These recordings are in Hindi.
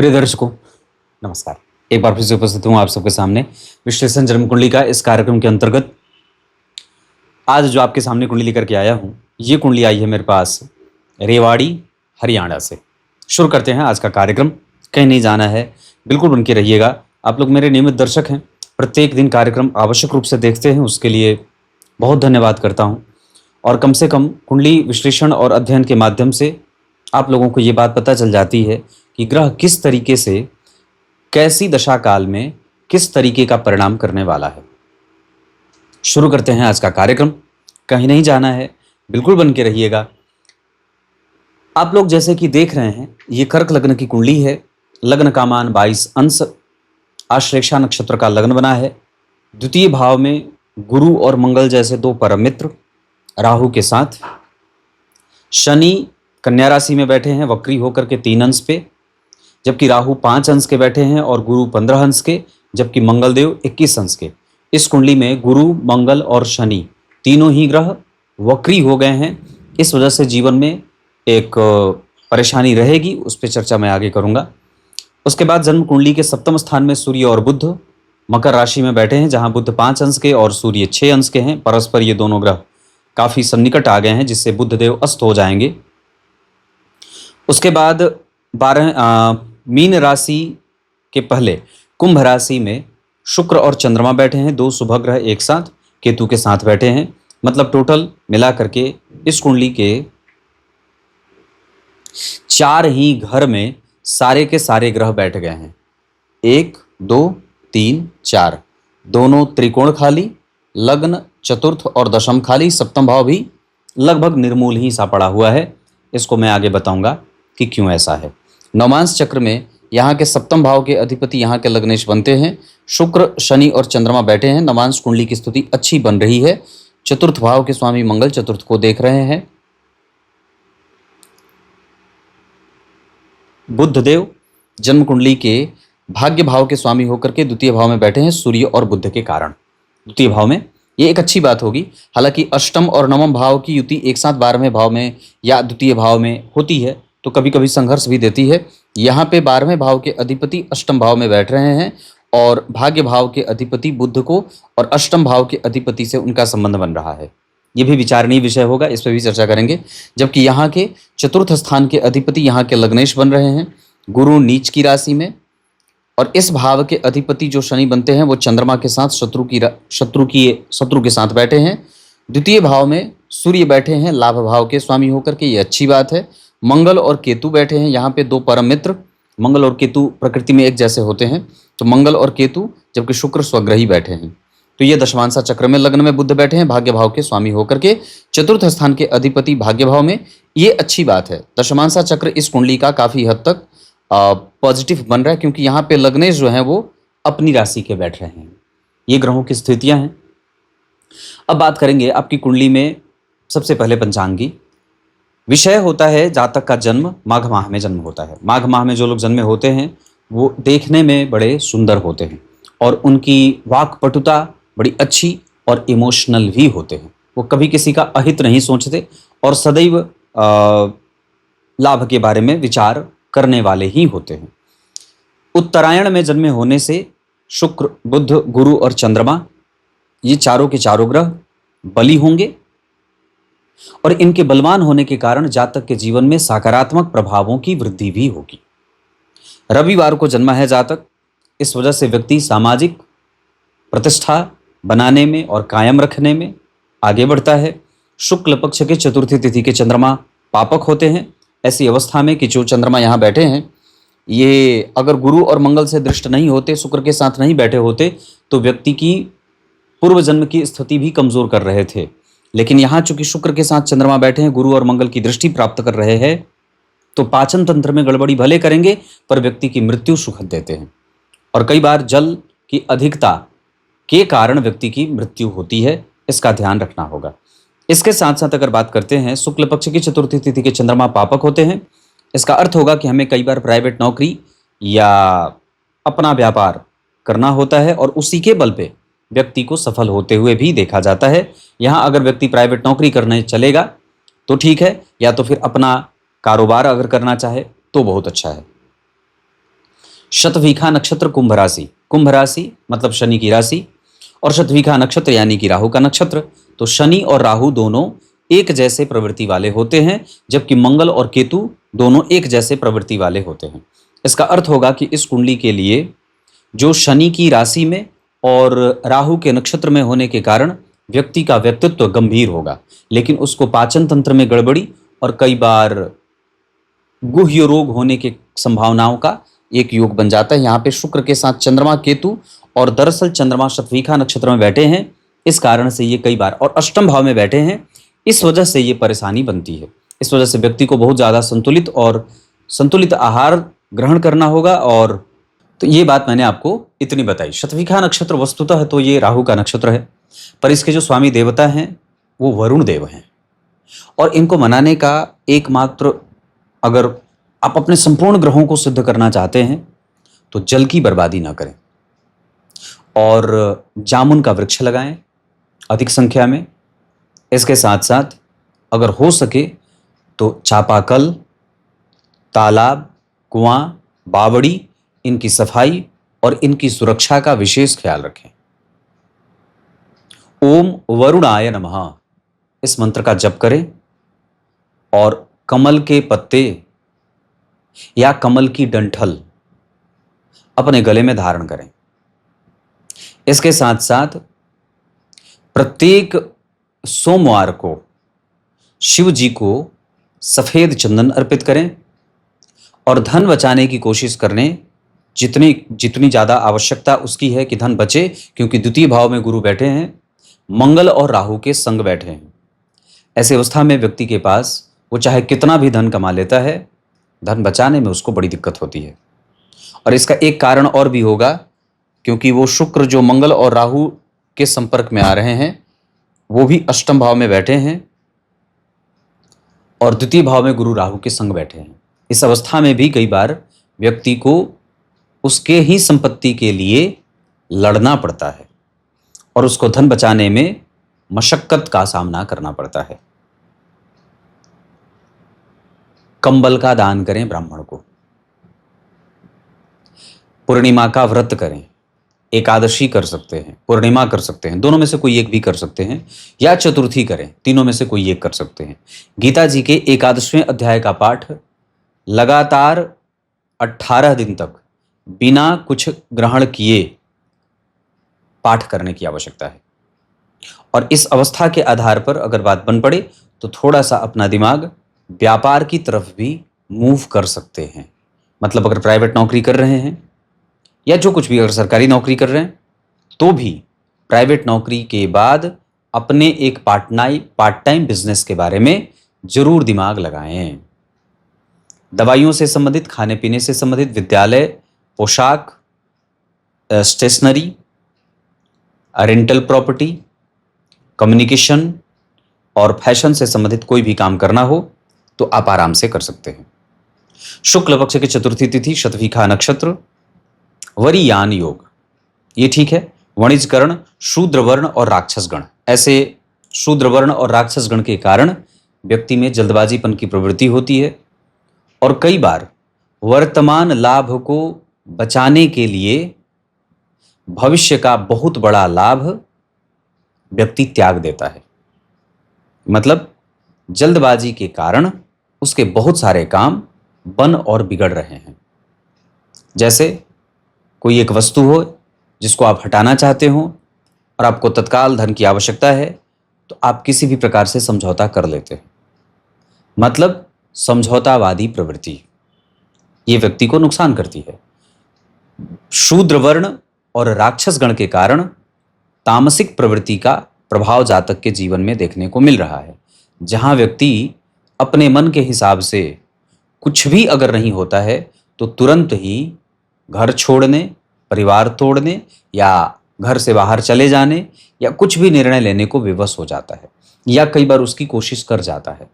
प्रिय दर्शकों, नमस्कार। एक बार फिर से उपस्थित हूँ आप सबके सामने विश्लेषण जन्म कुंडली का इस कार्यक्रम के अंतर्गत। आज जो आपके सामने कुंडली लेकर के आया हूँ, ये कुंडली आई है मेरे पास रेवाड़ी, हरियाणा से। शुरू करते हैं आज का कार्यक्रम। कहीं नहीं जाना है, बिल्कुल बन के रहिएगा। आप लोग मेरे नियमित दर्शक हैं, प्रत्येक दिन कार्यक्रम आवश्यक रूप से देखते हैं, उसके लिए बहुत धन्यवाद करता हूँ। और कम से कम कुंडली विश्लेषण और अध्ययन के माध्यम से आप लोगों को ये बात पता चल जाती है कि ग्रह किस तरीके से, कैसी दशा काल में किस तरीके का परिणाम करने वाला है। शुरू करते हैं आज का कार्यक्रम। कहीं नहीं जाना है, बिल्कुल बन के रहिएगा। आप लोग जैसे कि देख रहे हैं, ये कर्क लग्न की कुंडली है। लग्न का मान 22 अंश, आश्लेषा नक्षत्र का लग्न बना है। द्वितीय भाव में गुरु और मंगल जैसे दो परम मित्र राहु के साथ। शनि कन्या राशि में बैठे हैं वक्री होकर के 3 अंश पे, जबकि राहु 5 अंश के बैठे हैं और गुरु 15 अंश के, जबकि मंगलदेव 21 अंश के। इस कुंडली में गुरु, मंगल और शनि तीनों ही ग्रह वक्री हो गए हैं। इस वजह से जीवन में एक परेशानी रहेगी, उस पर चर्चा मैं आगे करूंगा। उसके बाद जन्म कुंडली के सप्तम स्थान में सूर्य और बुध मकर राशि में बैठे हैं, जहां बुध 5 अंश के और सूर्य 6 अंश के हैं। परस्पर ये दोनों ग्रह काफी सन्निकट आ गए हैं, जिससे बुधदेव अस्त हो जाएंगे। उसके बाद 12 मीन राशि के पहले कुंभ राशि में शुक्र और चंद्रमा बैठे हैं, दो शुभ ग्रह एक साथ केतु के साथ बैठे हैं। मतलब टोटल मिला करके इस कुंडली के 4 ही घर में सारे के सारे ग्रह बैठ गए हैं। 1 2 3 4, दोनों त्रिकोण खाली, लग्न चतुर्थ और दशम खाली, सप्तम भाव भी लगभग निर्मूल ही सा पड़ा हुआ है। इसको मैं आगे बताऊंगा कि क्यों ऐसा है। नवमांश चक्र में यहाँ के सप्तम भाव के अधिपति यहाँ के लग्नेश बनते हैं। शुक्र, शनि और चंद्रमा बैठे हैं। नवमांश कुंडली की स्थिति अच्छी बन रही है। चतुर्थ भाव के स्वामी मंगल चतुर्थ को देख रहे हैं। बुधदेव जन्म कुंडली के भाग्य भाव के स्वामी होकर के द्वितीय भाव में बैठे हैं, सूर्य और बुध के कारण। द्वितीय भाव में ये एक अच्छी बात होगी। हालांकि अष्टम और नवम भाव की युति एक साथ 12वें भाव में या द्वितीय भाव में होती है, तो कभी कभी संघर्ष भी देती है। यहाँ पे 12वें भाव के अधिपति अष्टम भाव में बैठ रहे हैं और भाग्य भाव के अधिपति बुध को और अष्टम भाव के अधिपति से उनका संबंध बन रहा है। ये भी विचारणीय विषय होगा, इस पर भी चर्चा करेंगे। जबकि यहाँ के चतुर्थ स्थान के अधिपति यहाँ के लग्नेश बन रहे हैं, गुरु नीच की राशि में। और इस भाव के अधिपति जो शनि बनते हैं वो चंद्रमा के साथ शत्रु के साथ बैठे हैं। द्वितीय भाव में सूर्य बैठे हैं लाभ भाव के स्वामी होकर के, ये अच्छी बात है। मंगल और केतु बैठे हैं यहाँ पे, दो परम मित्र। मंगल और केतु प्रकृति में एक जैसे होते हैं, तो मंगल और केतु, जबकि शुक्र स्वग्रही बैठे हैं। तो ये दशमांशा चक्र में लग्न में बुध बैठे हैं भाग्य भाव के स्वामी होकर के, चतुर्थ स्थान के अधिपति भाग्य भाव में, ये अच्छी बात है। दशमांशा चक्र इस कुंडली का काफी हद तक पॉजिटिव बन रहा है, क्योंकि यहाँ पे लग्नेश जो है वो अपनी राशि के बैठ रहे हैं। ये ग्रहों की स्थितियां हैं। अब बात करेंगे आपकी कुंडली में। सबसे पहले पंचांगी विषय होता है जातक का जन्म माघ माह में जन्म होता है। माघ माह में जो लोग जन्मे होते हैं वो देखने में बड़े सुंदर होते हैं और उनकी वाक्पटुता बड़ी अच्छी और इमोशनल भी होते हैं। वो कभी किसी का अहित नहीं सोचते और सदैव लाभ के बारे में विचार करने वाले ही होते हैं। उत्तरायण में जन्मे होने से शुक्र, बुध, गुरु और चंद्रमा, ये चारों के चारों ग्रह बली होंगे और इनके बलवान होने के कारण जातक के जीवन में सकारात्मक प्रभावों की वृद्धि भी होगी। रविवार को जन्मा है जातक, इस वजह से व्यक्ति सामाजिक प्रतिष्ठा बनाने में और कायम रखने में आगे बढ़ता है। शुक्ल पक्ष के चतुर्थी तिथि के चंद्रमा पापक होते हैं। ऐसी अवस्था में कि जो चंद्रमा यहाँ बैठे हैं, ये अगर गुरु और मंगल से दृष्ट नहीं होते, शुक्र के साथ नहीं बैठे होते, तो व्यक्ति की पूर्व जन्म की स्थिति भी कमजोर कर रहे थे। लेकिन यहाँ चूंकि शुक्र के साथ चंद्रमा बैठे हैं, गुरु और मंगल की दृष्टि प्राप्त कर रहे हैं, तो पाचन तंत्र में गड़बड़ी भले करेंगे पर व्यक्ति की मृत्यु सुखद देते हैं। और कई बार जल की अधिकता के कारण व्यक्ति की मृत्यु होती है, इसका ध्यान रखना होगा। इसके साथ साथ अगर बात करते हैं, शुक्ल पक्ष की चतुर्थी तिथि के चंद्रमा पापक होते हैं। इसका अर्थ होगा कि हमें कई बार प्राइवेट नौकरी या अपना व्यापार करना होता है और उसी के बल पे व्यक्ति को सफल होते हुए भी देखा जाता है। यहाँ अगर व्यक्ति प्राइवेट नौकरी करने चलेगा तो ठीक है, या तो फिर अपना कारोबार अगर करना चाहे तो बहुत अच्छा है। शतभिखा नक्षत्र कुंभ राशि, कुंभ राशि मतलब शनि की राशि, और शतभिखा नक्षत्र यानी कि राहु का नक्षत्र। तो शनि और राहु दोनों एक जैसे प्रवृत्ति वाले होते हैं, जबकि मंगल और केतु दोनों एक जैसे प्रवृत्ति वाले होते हैं। इसका अर्थ होगा कि इस कुंडली के लिए जो शनि की राशि में और राहु के नक्षत्र में होने के कारण व्यक्ति का व्यक्तित्व गंभीर होगा, लेकिन उसको पाचन तंत्र में गड़बड़ी और कई बार गुह्य रोग होने की संभावनाओं का एक योग बन जाता है। यहाँ पे शुक्र के साथ चंद्रमा केतु, और दरअसल चंद्रमा शतभिखा नक्षत्र में बैठे हैं, इस कारण से ये कई बार, और अष्टम भाव में बैठे हैं, इस वजह से ये परेशानी बनती है। इस वजह से व्यक्ति को बहुत ज़्यादा संतुलित आहार ग्रहण करना होगा। और तो ये बात मैंने आपको इतनी बताई। शतभिखा नक्षत्र वस्तुतः तो ये राहु का नक्षत्र है, पर इसके जो स्वामी देवता हैं वो वरुण देव हैं, और इनको मनाने का एकमात्र, अगर आप अपने संपूर्ण ग्रहों को सिद्ध करना चाहते हैं तो जल की बर्बादी ना करें, और जामुन का वृक्ष लगाएं अधिक संख्या में। इसके साथ साथ अगर हो सके तो चापाकल, तालाब, कुआं, बावड़ी, इनकी सफाई और इनकी सुरक्षा का विशेष ख्याल रखें। ओम वरुणाय नमः इस मंत्र का जप करें, और कमल के पत्ते या कमल की डंठल अपने गले में धारण करें। इसके साथ साथ प्रत्येक सोमवार को शिव जी को सफेद चंदन अर्पित करें, और धन बचाने की कोशिश करने, जितनी ज़्यादा आवश्यकता उसकी है कि धन बचे, क्योंकि द्वितीय भाव में गुरु बैठे हैं, मंगल और राहु के संग बैठे हैं। ऐसी अवस्था में व्यक्ति के पास वो चाहे कितना भी धन कमा लेता है, धन बचाने में उसको बड़ी दिक्कत होती है। और इसका एक कारण और भी होगा, क्योंकि वो शुक्र जो मंगल और राहु के संपर्क में आ रहे हैं, वो भी अष्टम भाव में बैठे हैं, और द्वितीय भाव में गुरु राहु के संग बैठे हैं। इस अवस्था में भी कई बार व्यक्ति को उसके ही संपत्ति के लिए लड़ना पड़ता है, और उसको धन बचाने में मशक्कत का सामना करना पड़ता है। कंबल का दान करें ब्राह्मण को, पूर्णिमा का व्रत करें, एकादशी कर सकते हैं, पूर्णिमा कर सकते हैं, दोनों में से कोई एक भी कर सकते हैं, या चतुर्थी करें, तीनों में से कोई एक कर सकते हैं। गीता जी के 11वें अध्याय का पाठ लगातार 18 दिन तक बिना कुछ ग्रहण किए पाठ करने की आवश्यकता है। और इस अवस्था के आधार पर अगर बात बन पड़े तो थोड़ा सा अपना दिमाग व्यापार की तरफ भी मूव कर सकते हैं। मतलब अगर प्राइवेट नौकरी कर रहे हैं, या जो कुछ भी, अगर सरकारी नौकरी कर रहे हैं, तो भी प्राइवेट नौकरी के बाद अपने एक पार्ट टाइम बिजनेस के बारे में जरूर दिमाग लगाएं। दवाइयों से संबंधित, खाने पीने से संबंधित, विद्यालय, पोशाक, स्टेशनरी, रेंटल प्रॉपर्टी, कम्युनिकेशन और फैशन से संबंधित कोई भी काम करना हो तो आप आराम से कर सकते हैं। शुक्ल पक्ष की चतुर्थी तिथि, शतभिखा नक्षत्र, वरीयान योग, ये ठीक है। वणिजकर्ण, शूद्र वर्ण और राक्षस गण, ऐसे शूद्र वर्ण और राक्षस गण के कारण व्यक्ति में जल्दबाजीपन की प्रवृत्ति होती है, और कई बार वर्तमान लाभ को बचाने के लिए भविष्य का बहुत बड़ा लाभ व्यक्ति त्याग देता है। मतलब जल्दबाजी के कारण उसके बहुत सारे काम बन और बिगड़ रहे हैं। जैसे कोई एक वस्तु हो जिसको आप हटाना चाहते हो और आपको तत्काल धन की आवश्यकता है, तो आप किसी भी प्रकार से समझौता कर लेते हैं। मतलब समझौतावादी प्रवृत्ति ये व्यक्ति को नुकसान करती है। शूद्र वर्ण और राक्षस गण के कारण तामसिक प्रवृत्ति का प्रभाव जातक के जीवन में देखने को मिल रहा है, जहां व्यक्ति अपने मन के हिसाब से कुछ भी अगर नहीं होता है तो तुरंत ही घर छोड़ने, परिवार तोड़ने या घर से बाहर चले जाने या कुछ भी निर्णय लेने को विवश हो जाता है, या कई बार उसकी कोशिश कर जाता है।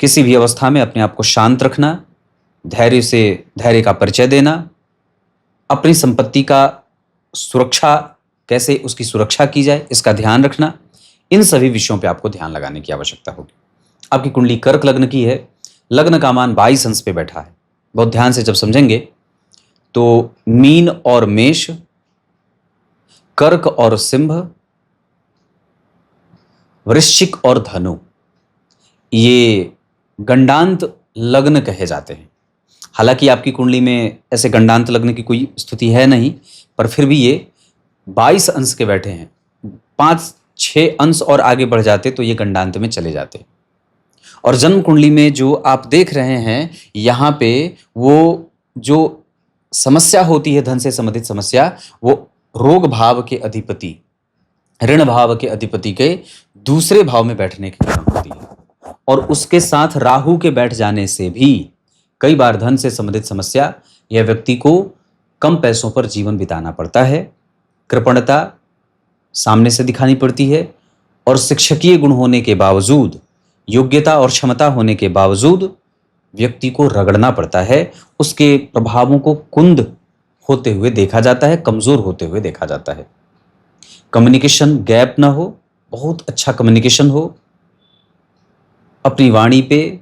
किसी भी अवस्था में अपने आप को शांत रखना, धैर्य का परिचय देना, अपनी संपत्ति का सुरक्षा, कैसे उसकी सुरक्षा की जाए इसका ध्यान रखना, इन सभी विषयों पे आपको ध्यान लगाने की आवश्यकता होगी। आपकी कुंडली कर्क लग्न की है, लग्न का मान 22 अंश पे बैठा है। बहुत ध्यान से जब समझेंगे तो मीन और मेष, कर्क और सिंह, वृश्चिक और धनु, ये गंडांत लग्न कहे जाते हैं। हालांकि आपकी कुंडली में ऐसे गंडांत लग्न की कोई स्थिति है नहीं, पर फिर भी ये 22 अंश के बैठे हैं। 5-6 अंश और आगे बढ़ जाते तो ये गंडांत में चले जाते। और जन्म कुंडली में जो आप देख रहे हैं यहाँ पे, वो जो समस्या होती है धन से संबंधित समस्या, वो रोग भाव के अधिपति, ऋण भाव के अधिपति के दूसरे भाव में बैठने के कारण होती है। और उसके साथ राहु के बैठ जाने से भी कई बार धन से संबंधित समस्या या व्यक्ति को कम पैसों पर जीवन बिताना पड़ता है, कृपणता सामने से दिखानी पड़ती है, और शिक्षकीय गुण होने के बावजूद, योग्यता और क्षमता होने के बावजूद व्यक्ति को रगड़ना पड़ता है। उसके प्रभावों को कुंद होते हुए देखा जाता है, कमजोर होते हुए देखा जाता है। कम्युनिकेशन गैप ना हो, बहुत अच्छा कम्युनिकेशन हो, अपनी वाणी पे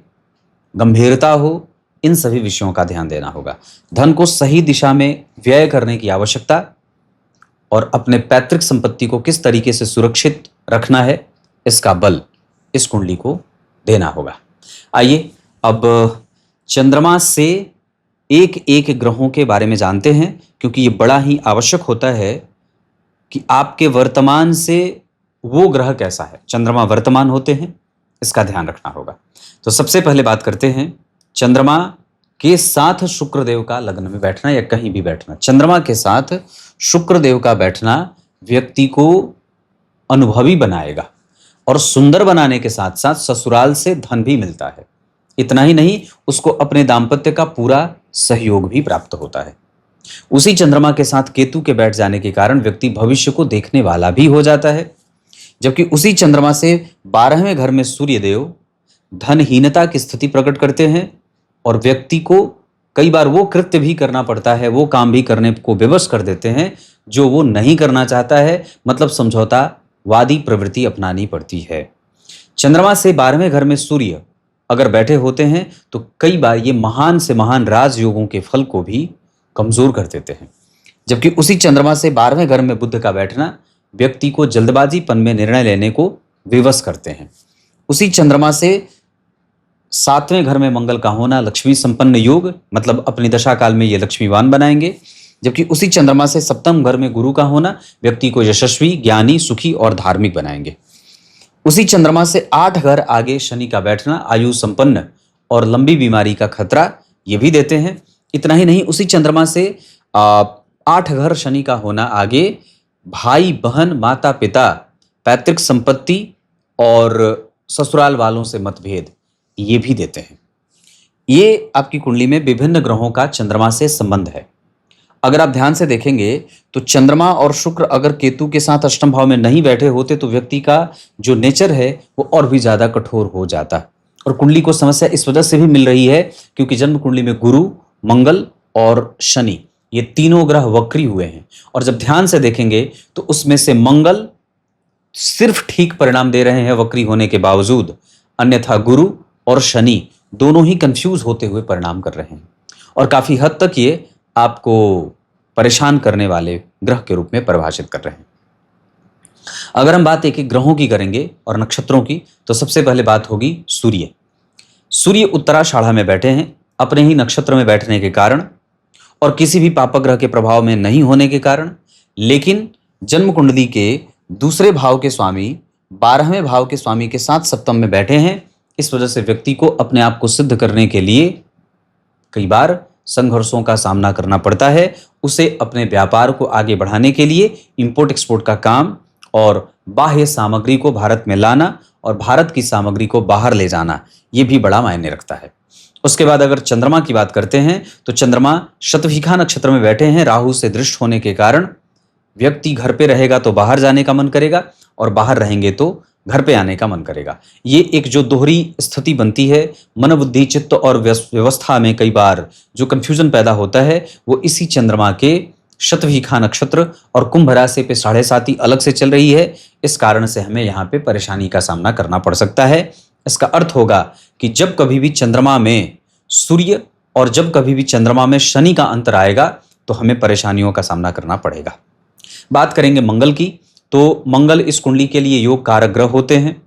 गंभीरता हो, इन सभी विषयों का ध्यान देना होगा। धन को सही दिशा में व्यय करने की आवश्यकता और अपने पैतृक संपत्ति को किस तरीके से सुरक्षित रखना है, इसका बल इस कुंडली को देना होगा। आइए अब चंद्रमा से एक एक ग्रहों के बारे में जानते हैं, क्योंकि ये बड़ा ही आवश्यक होता है कि आपके वर्तमान से वो ग्रह कैसा है। चंद्रमा वर्तमान होते हैं, इसका ध्यान रखना होगा। तो सबसे पहले बात करते हैं चंद्रमा के साथ शुक्रदेव का लग्न में बैठना या कहीं भी बैठना। चंद्रमा के साथ शुक्रदेव का बैठना व्यक्ति को अनुभवी बनाएगा और सुंदर बनाने के साथ साथ ससुराल से धन भी मिलता है। इतना ही नहीं, उसको अपने दाम्पत्य का पूरा सहयोग भी प्राप्त होता है। उसी चंद्रमा के साथ केतु के बैठ जाने के कारण व्यक्ति भविष्य को देखने वाला भी हो जाता है। जबकि उसी चंद्रमा से 12वें घर में सूर्यदेव धनहीनता की स्थिति प्रकट करते हैं और व्यक्ति को कई बार वो कृत्य भी करना पड़ता है, वो काम भी करने को विवश कर देते हैं जो वो नहीं करना चाहता है। मतलब समझौतावादी प्रवृत्ति अपनानी पड़ती है। चंद्रमा से 12वें घर में सूर्य अगर बैठे होते हैं तो कई बार ये महान से महान राजयोगों के फल को भी कमजोर कर देते हैं। जबकि उसी चंद्रमा से 12वें घर में बुध का बैठना व्यक्ति को जल्दबाजीपन में निर्णय लेने को विवश करते हैं। उसी चंद्रमा से 7वें घर में मंगल का होना लक्ष्मी संपन्न योग, मतलब अपनी दशा काल में ये लक्ष्मीवान बनाएंगे। जबकि उसी चंद्रमा से 7वें घर में गुरु का होना व्यक्ति को यशस्वी, ज्ञानी, सुखी और धार्मिक बनाएंगे। उसी चंद्रमा से 8 घर आगे शनि का बैठना आयु संपन्न और लंबी बीमारी का खतरा ये भी देते हैं। इतना ही नहीं, उसी चंद्रमा से 8 घर शनि का होना आगे भाई बहन, माता पिता, पैतृक संपत्ति और ससुराल वालों से मतभेद ये भी देते हैं। ये आपकी कुंडली में विभिन्न ग्रहों का चंद्रमा से संबंध है। अगर आप ध्यान से देखेंगे तो चंद्रमा और शुक्र अगर केतु के साथ अष्टम भाव में नहीं बैठे होते तो व्यक्ति का जो नेचर है वो और भी ज्यादा कठोर हो जाता। और कुंडली को समस्या इस वजह से भी मिल रही है क्योंकि जन्म कुंडली में गुरु, मंगल और शनि ये तीनों ग्रह वक्री हुए हैं। और जब ध्यान से देखेंगे तो उसमें से मंगल सिर्फ ठीक परिणाम दे रहे हैं वक्री होने के बावजूद, अन्यथा गुरु और शनि दोनों ही कंफ्यूज होते हुए परिणाम कर रहे हैं और काफी हद तक ये आपको परेशान करने वाले ग्रह के रूप में परिभाषित कर रहे हैं। अगर हम बात एक एक ग्रहों की करेंगे और नक्षत्रों की तो सबसे पहले बात होगी सूर्य। सूर्य उत्तराषाढ़ा में बैठे हैं अपने ही नक्षत्र में बैठने के कारण और किसी भी पापक ग्रह के प्रभाव में नहीं होने के कारण, लेकिन जन्म कुंडली के दूसरे भाव के स्वामी 12वें भाव के स्वामी के साथ सप्तम में बैठे हैं। इस वजह से व्यक्ति को अपने आप को सिद्ध करने के लिए कई बार संघर्षों का सामना करना पड़ता है। उसे अपने व्यापार को आगे बढ़ाने के लिए इंपोर्ट एक्सपोर्ट का काम और बाह्य सामग्री को भारत में लाना और भारत की सामग्री को बाहर ले जाना ये भी बड़ा मायने रखता है। उसके बाद अगर चंद्रमा की बात करते हैं तो चंद्रमा शतभिखा नक्षत्र में बैठे हैं। राहु से दृष्ट होने के कारण व्यक्ति घर पे रहेगा तो बाहर जाने का मन करेगा और बाहर रहेंगे तो घर पे आने का मन करेगा। ये एक जो दोहरी स्थिति बनती है, मन, बुद्धि, चित्त और व्यवस्था में कई बार जो कंफ्यूजन पैदा होता है वो इसी चंद्रमा के शतभिखा नक्षत्र और कुंभ राशि पे 7.5 अलग से चल रही है। इस कारण से हमें यहाँ पे परेशानी का सामना करना पड़ सकता है। इसका अर्थ होगा कि जब कभी भी चंद्रमा में सूर्य और जब कभी भी चंद्रमा में शनि का अंतर आएगा तो हमें परेशानियों का सामना करना पड़ेगा। बात करेंगे मंगल की, तो मंगल इस कुंडली के लिए योग कारक ग्रह होते हैं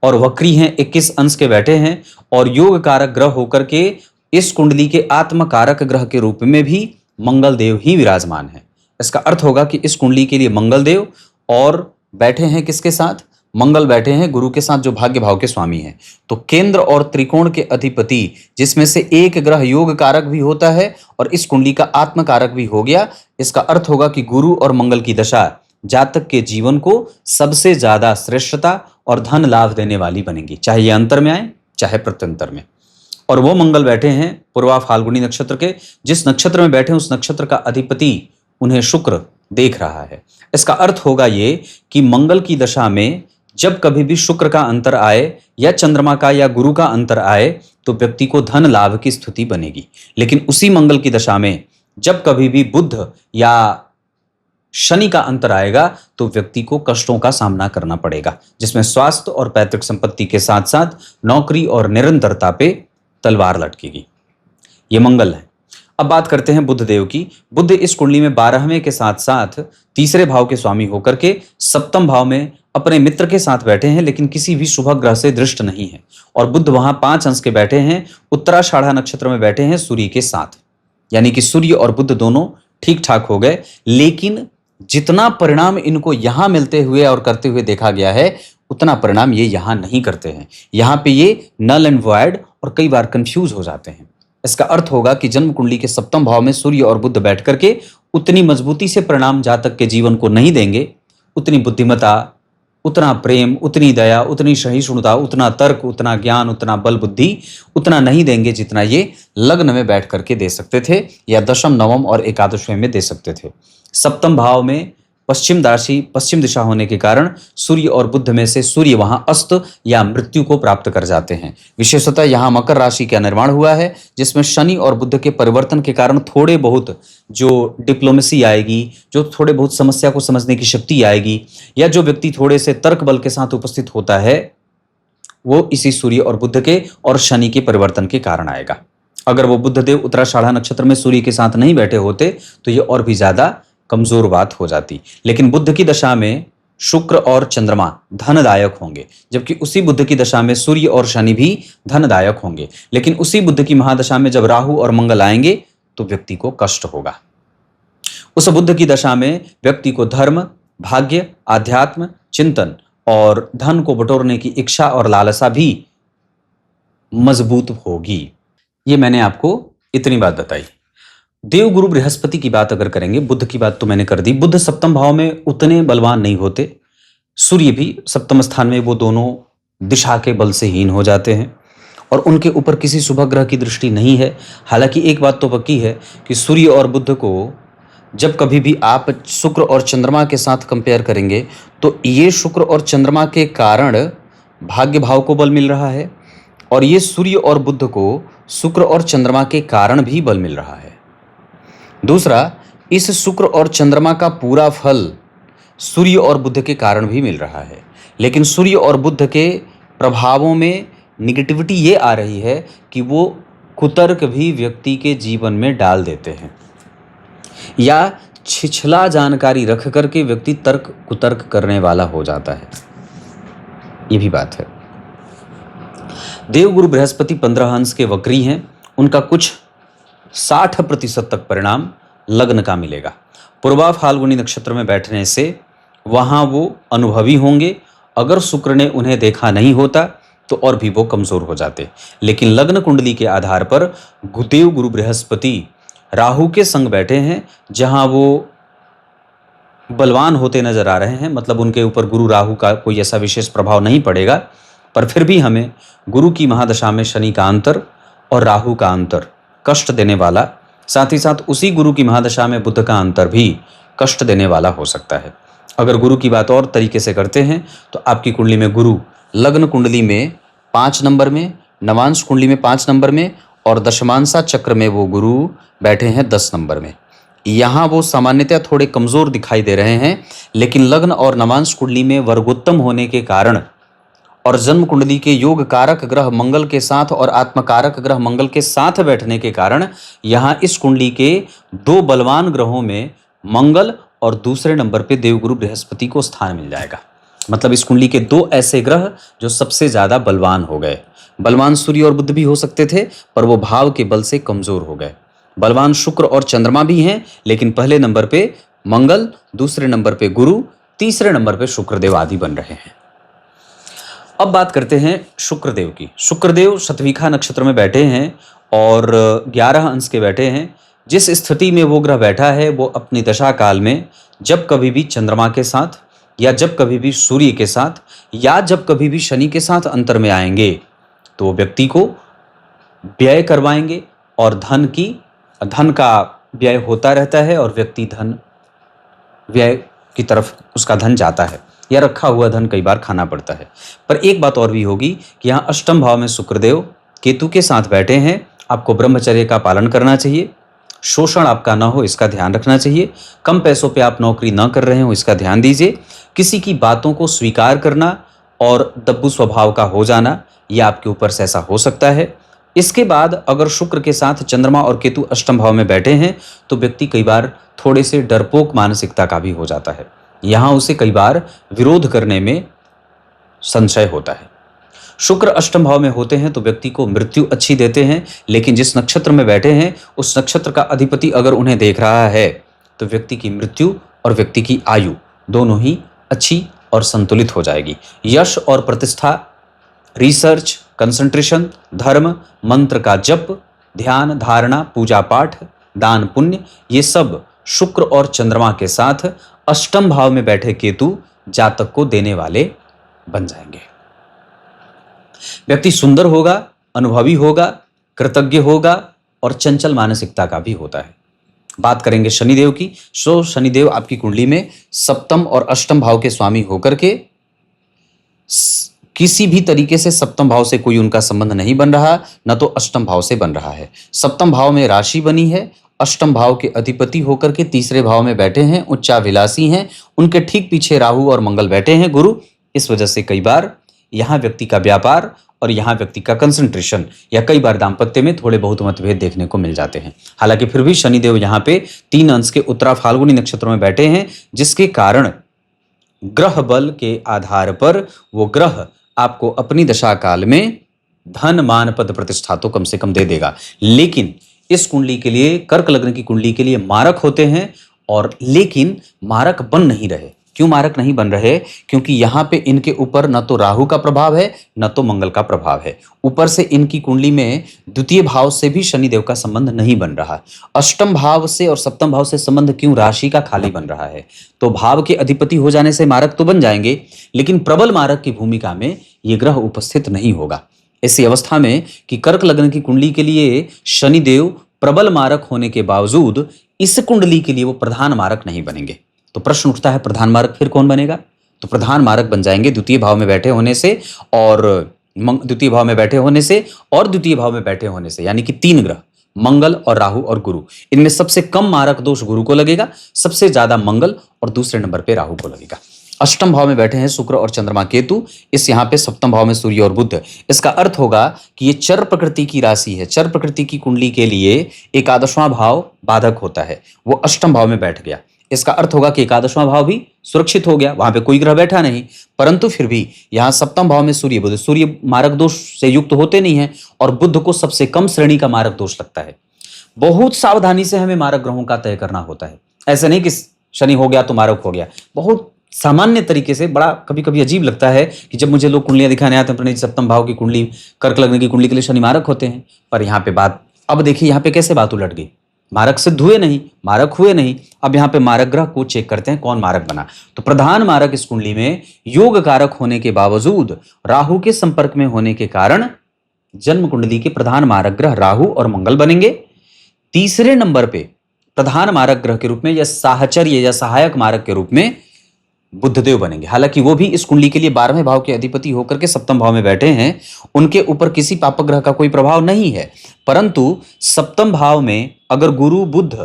और वक्री हैं, 21 अंश के बैठे हैं और योग कारक ग्रह होकर के इस कुंडली के आत्म कारक ग्रह के रूप में भी मंगल देव ही विराजमान है। इसका अर्थ होगा कि इस कुंडली के लिए मंगल देव और बैठे हैं किसके साथ? मंगल बैठे हैं गुरु के साथ, जो भाग्य भाव के स्वामी हैं। तो केंद्र और त्रिकोण के अधिपति, जिसमें से एक ग्रह योग कारक भी होता है और इस कुंडली का आत्म कारक भी हो गया। इसका अर्थ होगा कि गुरु और मंगल की दशा जातक के जीवन को सबसे ज्यादा श्रेष्ठता और धन लाभ देने वाली बनेगी, चाहे ये अंतर में आए चाहे प्रत्यंतर में। और वो मंगल बैठे हैं पूर्वा फाल्गुनी नक्षत्र के, जिस नक्षत्र में बैठे उस नक्षत्र का अधिपति उन्हें शुक्र देख रहा है। इसका अर्थ होगा ये कि मंगल की दशा में जब कभी भी शुक्र का अंतर आए या चंद्रमा का या गुरु का अंतर आए तो व्यक्ति को धन लाभ की स्थिति बनेगी। लेकिन उसी मंगल की दशा में जब कभी भी बुध या शनि का अंतर आएगा तो व्यक्ति को कष्टों का सामना करना पड़ेगा, जिसमें स्वास्थ्य और पैतृक संपत्ति के साथ साथ नौकरी और निरंतरता पे तलवार लटकेगी। ये मंगल है। अब बात करते हैं बुध देव की। बुध इस कुंडली में 12वें के साथ साथ तीसरे भाव के स्वामी होकर के सप्तम भाव में अपने मित्र के साथ बैठे हैं, लेकिन किसी भी शुभ ग्रह से दृष्ट नहीं है। और बुध वहां 5 अंश के बैठे हैं, उत्तराषाढ़ा नक्षत्र में बैठे हैं सूर्य के साथ, यानी कि सूर्य और बुध दोनों ठीक ठाक हो गए। लेकिन जितना परिणाम इनको यहां मिलते हुए और करते हुए देखा गया है, उतना परिणाम ये यहां नहीं करते हैं। यहां पे ये नल एंड वॉइड और कई बार कंफ्यूज हो जाते हैं। इसका अर्थ होगा कि जन्म कुंडली के सप्तम भाव में सूर्य और बुध बैठ करके उतनी मजबूती से परिणाम जातक के जीवन को नहीं देंगे, उतनी बुद्धिमता, उतना प्रेम, उतनी दया, उतनी सहिष्णुता, उतना तर्क, उतना ज्ञान, उतना बल बुद्धि उतना नहीं देंगे जितना ये लग्न में बैठ करके दे सकते थे या दशम, नवम और एकादशवें में दे सकते थे। सप्तम भाव में पश्चिम दिशा होने के कारण सूर्य और बुध में से सूर्य वहां अस्त या मृत्यु को प्राप्त कर जाते हैं। विशेषतः यहाँ मकर राशि का निर्माण हुआ है, जिसमें शनि और बुध के परिवर्तन के कारण थोड़े बहुत जो डिप्लोमेसी आएगी, जो थोड़े बहुत समस्या को समझने की शक्ति आएगी, या जो व्यक्ति थोड़े से तर्क बल के साथ उपस्थित होता है, वो इसी सूर्य और बुध के और शनि के परिवर्तन के कारण आएगा। अगर वो बुध देव उत्तराषाढ़ा नक्षत्र में सूर्य के साथ नहीं बैठे होते तो ये और भी ज्यादा कमजोर बात हो जाती। लेकिन बुध की दशा में शुक्र और चंद्रमा धनदायक होंगे, जबकि उसी बुध की दशा में सूर्य और शनि भी धनदायक होंगे। लेकिन उसी बुध की महादशा में जब राहु और मंगल आएंगे तो व्यक्ति को कष्ट होगा। उस बुध की दशा में व्यक्ति को धर्म, भाग्य, आध्यात्म, चिंतन और धन को बटोरने की इच्छा और लालसा भी मजबूत होगी। ये मैंने आपको इतनी बात बताई। देवगुरु बृहस्पति की बात अगर करेंगे, बुध की बात तो मैंने कर दी। बुध सप्तम भाव में उतने बलवान नहीं होते, सूर्य भी सप्तम स्थान में, वो दोनों दिशा के बल से हीन हो जाते हैं और उनके ऊपर किसी शुभ ग्रह की दृष्टि नहीं है। हालांकि एक बात तो पक्की है कि सूर्य और बुध को जब कभी भी आप शुक्र और चंद्रमा के साथ कंपेयर करेंगे तो ये शुक्र और चंद्रमा के कारण भाग्य भाव को बल मिल रहा है और ये सूर्य और बुध को शुक्र और चंद्रमा के कारण भी बल मिल रहा है। दूसरा, इस शुक्र और चंद्रमा का पूरा फल सूर्य और बुध के कारण भी मिल रहा है। लेकिन सूर्य और बुध के प्रभावों में निगेटिविटी ये आ रही है कि वो कुतर्क भी व्यक्ति के जीवन में डाल देते हैं या छिछला जानकारी रख करके व्यक्ति तर्क कुतर्क करने वाला हो जाता है। ये भी बात है। देवगुरु बृहस्पति 15 अंश के वक्री हैं, उनका कुछ 60% तक परिणाम लग्न का मिलेगा। पूर्वा फाल्गुनी नक्षत्र में बैठने से वहां वो अनुभवी होंगे। अगर शुक्र ने उन्हें देखा नहीं होता तो और भी वो कमजोर हो जाते। लेकिन लग्न कुंडली के आधार पर देव गुरु बृहस्पति राहु के संग बैठे हैं, जहां वो बलवान होते नजर आ रहे हैं। मतलब उनके ऊपर गुरु राहु का कोई ऐसा विशेष प्रभाव नहीं पड़ेगा, पर फिर भी हमें गुरु की महादशा में शनि का अंतर और राहु का अंतर कष्ट देने वाला, साथ ही साथ उसी गुरु की महादशा में बुध का अंतर भी कष्ट देने वाला हो सकता है। अगर गुरु की बात और तरीके से करते हैं तो आपकी कुंडली में गुरु लग्न कुंडली में 5 नंबर में, नवांश कुंडली में 5 नंबर में और दशमांशा चक्र में वो गुरु बैठे हैं 10 नंबर में। यहाँ वो सामान्यतः थोड़े कमजोर दिखाई दे रहे हैं, लेकिन लग्न और नवांश कुंडली में वर्गोत्तम होने के कारण और जन्म कुंडली के योग कारक ग्रह मंगल के साथ और आत्मकारक ग्रह मंगल के साथ बैठने के कारण यहाँ इस कुंडली के दो बलवान ग्रहों में मंगल और दूसरे नंबर पे देवगुरु बृहस्पति को स्थान मिल जाएगा। मतलब इस कुंडली के दो ऐसे ग्रह जो सबसे ज्यादा बलवान हो गए। बलवान सूर्य और बुध भी हो सकते थे, पर वो भाव के बल से कमजोर हो गए। बलवान शुक्र और चंद्रमा भी हैं, लेकिन पहले नंबर पे मंगल, दूसरे नंबर पे गुरु, तीसरे नंबर पे शुक्रदेव आदि बन रहे हैं। अब बात करते हैं शुक्रदेव की। शुक्रदेव शतभिखा नक्षत्र में बैठे हैं और 11 अंश के बैठे हैं। जिस स्थिति में वो ग्रह बैठा है वो अपनी दशा काल में जब कभी भी चंद्रमा के साथ या जब कभी भी सूर्य के साथ या जब कभी भी शनि के साथ अंतर में आएंगे तो वो व्यक्ति को व्यय करवाएंगे और धन का व्यय होता रहता है और व्यक्ति धन व्यय की तरफ उसका धन जाता है या रखा हुआ धन कई बार खाना पड़ता है। पर एक बात और भी होगी कि यहाँ अष्टम भाव में शुक्रदेव केतु के साथ बैठे हैं। आपको ब्रह्मचर्य का पालन करना चाहिए, शोषण आपका ना हो इसका ध्यान रखना चाहिए, कम पैसों पे आप नौकरी ना कर रहे हो इसका ध्यान दीजिए, किसी की बातों को स्वीकार करना और दब्बू स्वभाव का हो जाना यह आपके ऊपर से ऐसा हो सकता है। इसके बाद अगर शुक्र के साथ चंद्रमा और केतु अष्टम भाव में बैठे हैं तो व्यक्ति कई बार थोड़े से डरपोक मानसिकता का भी हो जाता है। यहाँ उसे कई बार विरोध करने में संशय होता है। शुक्र अष्टम भाव में होते हैं तो व्यक्ति को मृत्यु अच्छी देते हैं, लेकिन जिस नक्षत्र में बैठे हैं उस नक्षत्र का अधिपति अगर उन्हें देख रहा है तो व्यक्ति की मृत्यु और व्यक्ति की आयु दोनों ही अच्छी और संतुलित हो जाएगी। यश और प्रतिष्ठा, रिसर्च, कंसंट्रेशन, धर्म, मंत्र का जप, ध्यान, धारणा, पूजा पाठ, दान पुण्य, ये सब शुक्र और चंद्रमा के साथ अष्टम भाव में बैठे केतु जातक को देने वाले बन जाएंगे। व्यक्ति सुंदर होगा, अनुभवी होगा, कृतज्ञ होगा और चंचल मानसिकता का भी होता है। बात करेंगे शनिदेव की। सो शनिदेव आपकी कुंडली में सप्तम और अष्टम भाव के स्वामी होकर के किसी भी तरीके से सप्तम भाव से कोई उनका संबंध नहीं बन रहा, न तो अष्टम भाव से बन रहा है। सप्तम भाव में राशि बनी है, अष्टम भाव के अधिपति होकर के तीसरे भाव में बैठे हैं, उच्चाभिलाषी हैं, उनके ठीक पीछे राहु और मंगल बैठे हैं, गुरु। इस वजह से कई बार यहाँ व्यक्ति का व्यापार और यहाँ व्यक्ति का कंसंट्रेशन या कई बार दाम्पत्य में थोड़े बहुत मतभेद देखने को मिल जाते हैं। हालांकि फिर भी शनिदेव यहाँ पे 3 अंश के उत्तरा फाल्गुनी नक्षत्रों में बैठे हैं, जिसके कारण ग्रह बल के आधार पर वो ग्रह आपको अपनी दशा काल में धन, मान, पद, प्रतिष्ठा तो कम से कम दे देगा। लेकिन इस कुंडली के लिए, कर्क लग्न की कुंडली के लिए मारक होते हैं और लेकिन मारक बन नहीं रहे। क्यों मारक नहीं बन रहे? क्योंकि यहाँ पे इनके ऊपर न तो राहु का प्रभाव है न तो मंगल का प्रभाव है। ऊपर से इनकी कुंडली में द्वितीय भाव से भी शनिदेव का संबंध नहीं बन रहा। अष्टम भाव से और सप्तम भाव से संबंध क्यों? राशि का खाली बन रहा है। तो भाव के अधिपति हो जाने से मारक तो बन जाएंगे, लेकिन प्रबल मारक की भूमिका में ये ग्रह उपस्थित नहीं होगा। ऐसी अवस्था में कि कर्क लग्न की कुंडली के लिए शनिदेव प्रबल मारक होने के बावजूद इस कुंडली के लिए वो प्रधान मारक नहीं बनेंगे। तो प्रश्न उठता है, प्रधान मारक फिर कौन बनेगा? तो प्रधान मारक बन जाएंगे द्वितीय भाव में बैठे होने से और द्वितीय भाव में बैठे होने से और द्वितीय भाव में बैठे होने से, यानी कि 3 ग्रह मंगल और राहु और गुरु। इनमें सबसे कम मारक दोष गुरु को लगेगा, सबसे ज्यादा मंगल और दूसरे नंबर पे राहु को लगेगा। अष्टम भाव में बैठे हैं शुक्र और चंद्रमा केतु, इस यहाँ पे सप्तम भाव में सूर्य और बुध। इसका अर्थ होगा कि ये चर प्रकृति की राशि है। चर प्रकृति की कुंडली के लिए एकादशवां भाव बाधक होता है, वो अष्टम भाव में बैठ गया। इसका अर्थ होगा कि एकादशवां भाव भी सुरक्षित हो गया, वहां पे कोई ग्रह बैठा नहीं। परंतु फिर भी यहाँ सप्तम भाव में सूर्य बुध, सूर्य मारक दोष से युक्त होते नहीं है और बुध को सबसे कम श्रेणी का मारक दोष लगता है। बहुत सावधानी से हमें मारक ग्रहों का तय करना होता है। ऐसे नहीं कि शनि हो गया तो मारक हो गया। बहुत सामान्य तरीके से, बड़ा कभी कभी अजीब लगता है कि जब मुझे लोग कुंडलियां दिखाने आते हैं, सप्तम भाव की कुंडली, कर्क लग्न की कुंडली के लिए शनि मारक होते हैं। पर यहाँ पे बात, अब देखिए यहाँ पे कैसे बात उलट गई। मारक सिद्ध हुए नहीं, मारक हुए नहीं। अब यहाँ पे मारक ग्रह को चेक करते हैं कौन मारक बना। तो प्रधान मारक इस कुंडली में योग कारक होने के बावजूद राहु के संपर्क में होने के कारण जन्म कुंडली के प्रधान मारक ग्रह राहु और मंगल बनेंगे। तीसरे नंबर पे प्रधान मारक ग्रह के रूप में या साहचर्य या सहायक मारक के रूप में बुधदेव बनेंगे। हालांकि वो भी इस कुंडली के लिए 12वें भाव के अधिपति होकर के सप्तम भाव में बैठे हैं, उनके ऊपर किसी पापक ग्रह का कोई प्रभाव नहीं है। परंतु सप्तम भाव में अगर गुरु, बुध,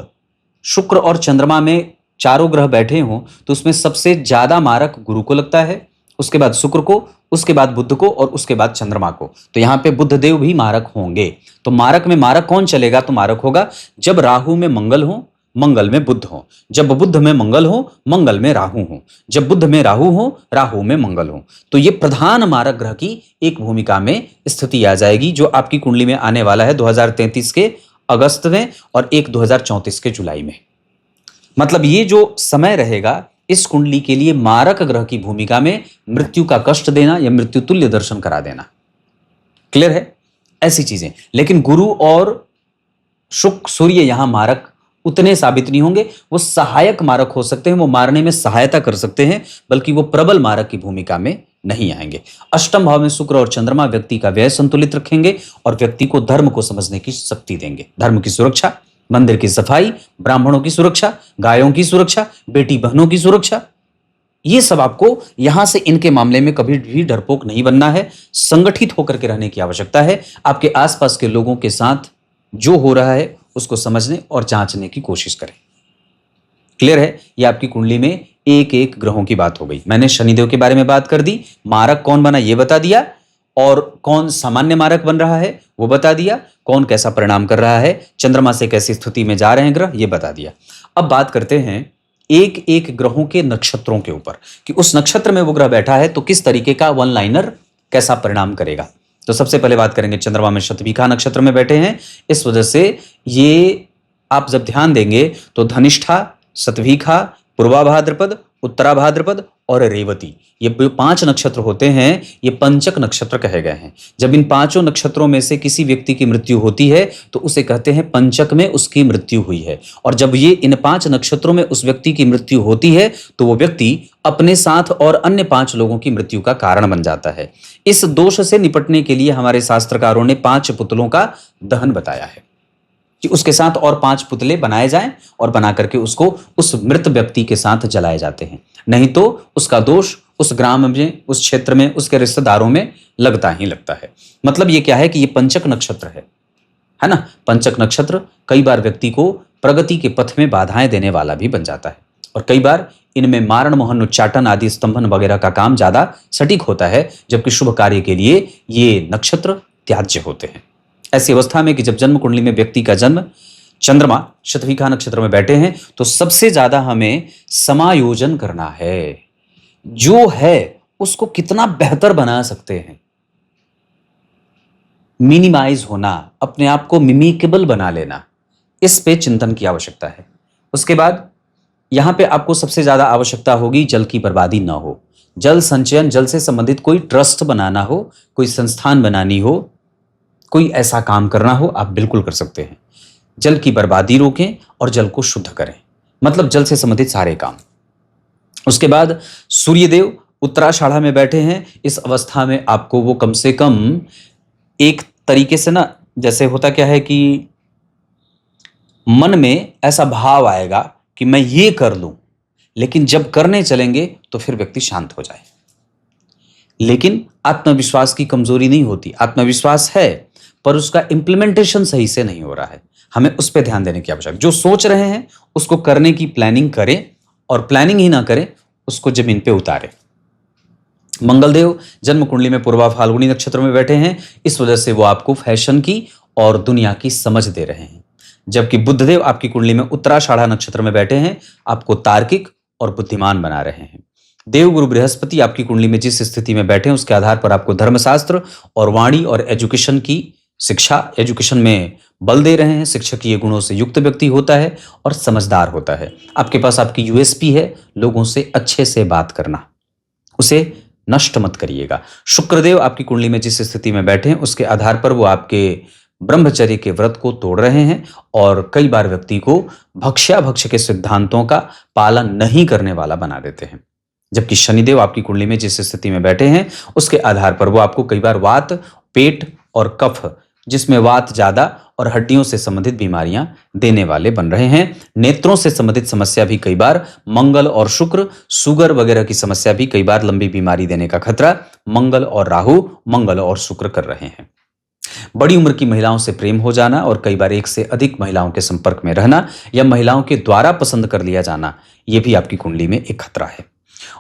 शुक्र और चंद्रमा में चारों ग्रह बैठे हों तो उसमें सबसे ज्यादा मारक गुरु को लगता है उसके बाद शुक्र को, उसके बाद बुध को और उसके बाद चंद्रमा को। तो यहाँ पे बुध देव भी मारक होंगे। तो मारक में मारक कौन चलेगा? तो मारक होगा जब राहु में मंगल हो, मंगल में बुध हो, जब बुध में मंगल हो, मंगल में राहु हो, जब बुध में राहु हो, राहु में मंगल हो। तो ये प्रधान मारक ग्रह की एक भूमिका में स्थिति आ जाएगी, जो आपकी कुंडली में आने वाला है 2033 के अगस्त में और एक 2034 के जुलाई में। मतलब ये जो समय रहेगा इस कुंडली के लिए मारक ग्रह की भूमिका में मृत्यु का कष्ट देना या मृत्यु तुल्य दर्शन करा देना। क्लियर है? ऐसी चीजें। लेकिन गुरु और शुक्र सूर्य यहां मारक उतने साबित नहीं होंगे, वो सहायक मारक हो सकते हैं, वो मारने में सहायता कर सकते हैं, बल्कि वो प्रबल मारक की भूमिका में नहीं आएंगे। अष्टम भाव में शुक्र और चंद्रमा व्यक्ति का व्यय संतुलित रखेंगे और व्यक्ति को धर्म को समझने की शक्ति देंगे। धर्म की सुरक्षा, मंदिर की सफाई, ब्राह्मणों की सुरक्षा, गायों की सुरक्षा, बेटी बहनों की सुरक्षा, ये सब आपको यहां से इनके मामले में कभी भी डरपोक नहीं बनना है। संगठित होकर के रहने की आवश्यकता है। आपके आसपास के लोगों के साथ जो हो रहा है उसको समझने और जांचने की कोशिश करें। क्लियर है? ये आपकी कुंडली में एक एक ग्रहों की बात हो गई। मैंने शनिदेव के बारे में बात कर दी, मारक कौन बना ये बता दिया, और कौन सामान्य मारक बन रहा है वो बता दिया, कौन कैसा परिणाम कर रहा है, चंद्रमा से कैसी स्थिति में जा रहे हैं ग्रह ये बता दिया। अब बात करते हैं एक एक ग्रहों के नक्षत्रों के ऊपर कि उस नक्षत्र में वो ग्रह बैठा है तो किस तरीके का वन लाइनर कैसा परिणाम करेगा। तो सबसे पहले बात करेंगे चंद्रमा में शतभिखा नक्षत्र में बैठे हैं, इस वजह से ये आप जब ध्यान देंगे तो धनिष्ठा, शतभिखा, पूर्वा भाद्रपद, उत्तरा भाद्रपद और रेवती, ये 5 नक्षत्र होते हैं, ये पंचक नक्षत्र कहे गए हैं। जब इन 5 नक्षत्रों में से किसी व्यक्ति की मृत्यु होती है तो उसे कहते हैं पंचक में उसकी मृत्यु हुई है। और जब ये इन 5 नक्षत्रों में उस व्यक्ति की मृत्यु होती है तो वो व्यक्ति अपने साथ और अन्य 5 लोगों की मृत्यु का कारण बन जाता है। इस दोष से निपटने के लिए हमारे शास्त्रकारों ने 5 पुतलों का दहन बताया है कि उसके साथ और 5 पुतले बनाए जाएं और बना करके उसको उस मृत व्यक्ति के साथ जलाए जाते हैं, नहीं तो उसका दोष उस ग्राम में, उस क्षेत्र में, उसके रिश्तेदारों में लगता ही लगता है। मतलब ये क्या है कि ये पंचक नक्षत्र है ना। पंचक नक्षत्र कई बार व्यक्ति को प्रगति के पथ में बाधाएं देने वाला भी बन जाता है और कई बार इनमें मारण मोहन उच्चाटन आदि स्तंभन वगैरह का काम ज्यादा सटीक होता है, जबकि शुभ कार्य के लिए ये नक्षत्र त्याज्य होते हैं। ऐसी अवस्था में कि जब जन्म कुंडली में व्यक्ति का जन्म चंद्रमा शतभिखा नक्षत्र में बैठे हैं तो सबसे ज्यादा हमें समायोजन करना है, जो है उसको कितना बेहतर बना सकते हैं, मिनिमाइज होना, अपने आप को मिमिकेबल बना लेना, इस पे चिंतन की आवश्यकता है। उसके बाद यहां पे आपको सबसे ज्यादा आवश्यकता होगी जल की बर्बादी ना हो। जल संचयन, जल से संबंधित कोई ट्रस्ट बनाना हो, कोई संस्थान बनानी हो, कोई ऐसा काम करना हो, आप बिल्कुल कर सकते हैं। जल की बर्बादी रोकें और जल को शुद्ध करें, मतलब जल से संबंधित सारे काम। उसके बाद सूर्यदेव उत्तराषाढ़ा में बैठे हैं, इस अवस्था में आपको वो कम से कम एक तरीके से ना, जैसे होता क्या है कि मन में ऐसा भाव आएगा कि मैं ये कर लूं, लेकिन जब करने चलेंगे तो फिर व्यक्ति शांत हो जाए। लेकिन आत्मविश्वास की कमजोरी नहीं होती, आत्मविश्वास है पर उसका इंप्लीमेंटेशन सही से नहीं हो रहा है। हमें उस पर ध्यान देने की आवश्यकता है। जो सोच रहे हैं उसको करने की प्लानिंग करें और प्लानिंग ही ना करें उसको जमीन पे उतारें। मंगलदेव जन्म कुंडली में पूर्वा फाल्गुनी नक्षत्र में बैठे हैं, इस वजह से वो आपको फैशन की और दुनिया की समझ दे रहे हैं। जबकि बुधदेव आपकी कुंडली में उत्तराषाढ़ा नक्षत्र में बैठे हैं, आपको तार्किक और बुद्धिमान बना रहे हैं। देव गुरु बृहस्पति आपकी कुंडली में जिस स्थिति में बैठे हैं उसके आधार पर आपको धर्मशास्त्र और वाणी और एजुकेशन की शिक्षा, एजुकेशन में बल दे रहे हैं। शिक्षकीय गुणों से युक्त व्यक्ति होता है और समझदार होता है। आपके पास आपकी यूएसपी है, लोगों से अच्छे से बात करना, उसे नष्ट मत करिएगा। शुक्रदेव आपकी कुंडली में जिस स्थिति में बैठे हैं उसके आधार पर वो आपके ब्रह्मचर्य के व्रत को तोड़ रहे हैं और कई बार व्यक्ति को भक्ष्याभक्ष्य के सिद्धांतों का पालन नहीं करने वाला बना देते हैं। जबकि शनिदेव आपकी कुंडली में जिस स्थिति में बैठे हैं उसके आधार पर वो आपको कई बार वात, पेट और कफ, जिसमें वात ज्यादा और हड्डियों से संबंधित बीमारियां देने वाले बन रहे हैं। नेत्रों से संबंधित समस्या भी कई बार, मंगल और शुक्र, शुगर वगैरह की समस्या भी कई बार लंबी बीमारी देने का खतरा मंगल और राहु, मंगल और शुक्र कर रहे हैं। बड़ी उम्र की महिलाओं से प्रेम हो जाना और कई बार एक से अधिक महिलाओं के संपर्क में रहना या महिलाओं के द्वारा पसंद कर लिया जाना, यह भी आपकी कुंडली में एक खतरा है।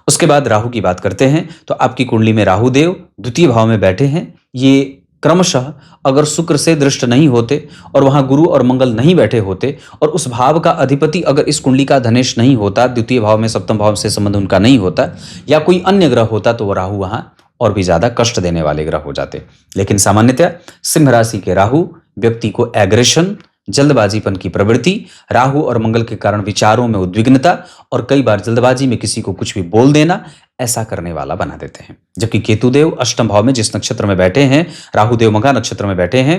उसके बाद राहु की बात करते हैं तो आपकी कुंडली में राहु देव द्वितीय भाव में बैठे हैं। ये क्रमशः अगर शुक्र से दृष्ट नहीं होते और वहां गुरु और मंगल नहीं बैठे होते और उस भाव का अधिपति अगर इस कुंडली का धनेश नहीं होता, द्वितीय भाव में सप्तम भाव से संबंध उनका नहीं होता, या कोई अन्य ग्रह होता, तो वो राहु वहां और भी ज्यादा कष्ट देने वाले ग्रह हो जाते। लेकिन सामान्यतः सिंह राशि के राहु व्यक्ति को एग्रेशन, जल्दबाजीपन की प्रवृत्ति, राहु और मंगल के कारण विचारों में उद्विग्नता और कई बार जल्दबाजी में किसी को कुछ भी बोल देना, ऐसा करने वाला बना देते हैं। जबकि केतुदेव अष्टम भाव में जिस नक्षत्र में बैठे हैं, राहुदेव मघा नक्षत्र में बैठे हैं